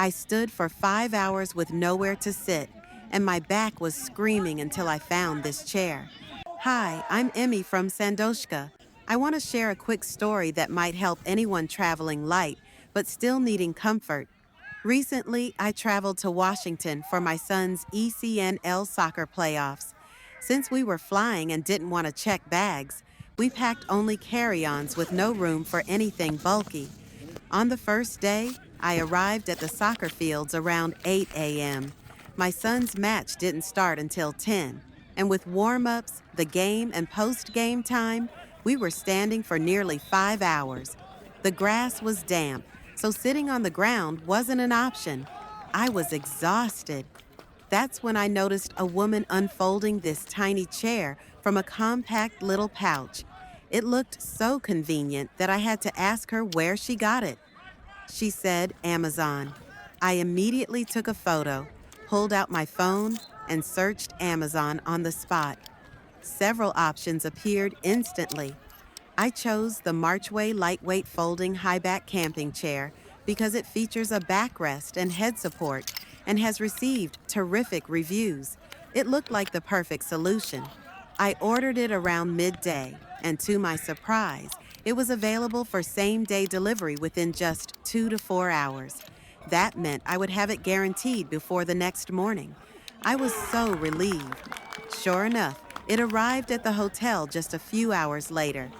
I stood for 5 hours with nowhere to sit, and my back was screaming until I found this chair. Hi, I'm Emmy from Sandoczka. I want to share a quick story that might help anyone traveling light, but still needing comfort. Recently, I traveled to Washington for my son's ECNL soccer playoffs. Since we were flying and didn't want to check bags, we packed only carry-ons with no room for anything bulky. On the first day, I arrived at the soccer fields around 8 a.m. My son's match didn't start until 10, and with warm-ups, the game, and post-game time, we were standing for nearly 5 hours. The grass was damp, so sitting on the ground wasn't an option. I was exhausted. That's when I noticed a woman unfolding this tiny chair from a compact little pouch. It looked so convenient that I had to ask her where she got it. She said Amazon. I immediately took a photo, pulled out my phone, and searched Amazon on the spot. Several options appeared instantly. I chose the MARCHWAY lightweight folding Highback camping chair because it features a backrest and head support and has received terrific reviews. It looked like the perfect solution. I ordered it around midday, and to my surprise, it was available for same-day delivery within just 2 to 4 hours. That meant I would have it guaranteed before the next morning. I was so relieved. Sure enough, it arrived at the hotel just a few hours later.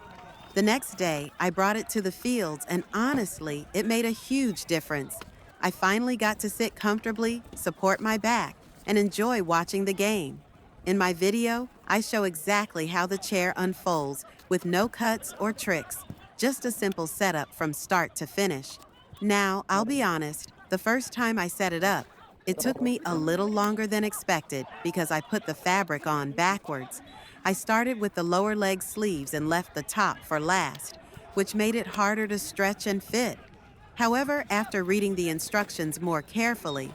The next day, I brought it to the fields, and honestly, it made a huge difference. I finally got to sit comfortably, support my back, and enjoy watching the game. In my video, I show exactly how the chair unfolds with no cuts or tricks, just a simple setup from start to finish. Now, I'll be honest, the first time I set it up, it took me a little longer than expected because I put the fabric on backwards. I started with the lower leg sleeves and left the top for last, which made it harder to stretch and fit. However, after reading the instructions more carefully,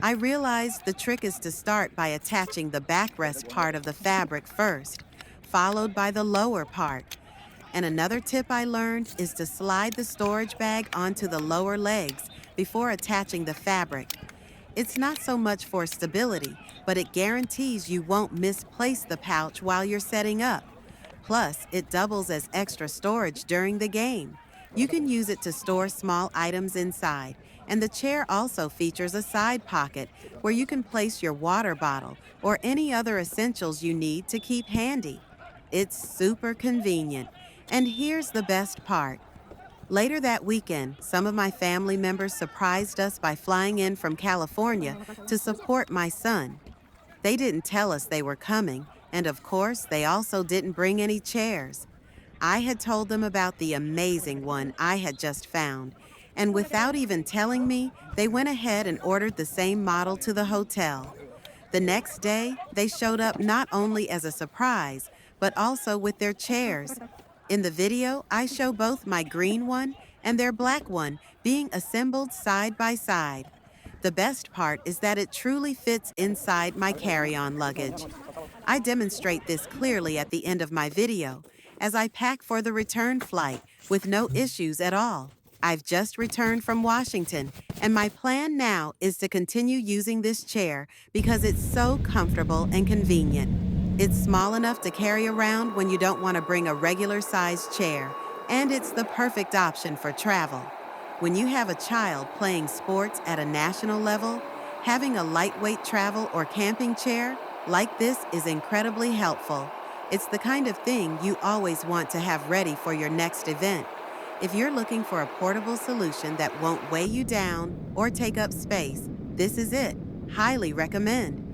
I realized the trick is to start by attaching the backrest part of the fabric first, followed by the lower part. And another tip I learned is to slide the storage bag onto the lower legs before attaching the fabric. It's not so much for stability, but it guarantees you won't misplace the pouch while you're setting up. Plus, it doubles as extra storage during the game. You can use it to store small items inside, and the chair also features a side pocket where you can place your water bottle or any other essentials you need to keep handy. It's super convenient. And here's the best part. Later that weekend, some of my family members surprised us by flying in from California to support my son. They didn't tell us they were coming, and of course, they also didn't bring any chairs. I had told them about the amazing one I had just found, and without even telling me, they went ahead and ordered the same model to the hotel. The next day, they showed up not only as a surprise, but also with their chairs. In the video, I show both my green one and their black one being assembled side by side. The best part is that it truly fits inside my carry-on luggage. I demonstrate this clearly at the end of my video, as I pack for the return flight with no issues at all. I've just returned from Washington, and my plan now is to continue using this chair because it's so comfortable and convenient. It's small enough to carry around when you don't want to bring a regular-sized chair, and it's the perfect option for travel. When you have a child playing sports at a national level, having a lightweight travel or camping chair like this is incredibly helpful. It's the kind of thing you always want to have ready for your next event. If you're looking for a portable solution that won't weigh you down or take up space, this is it. Highly recommend.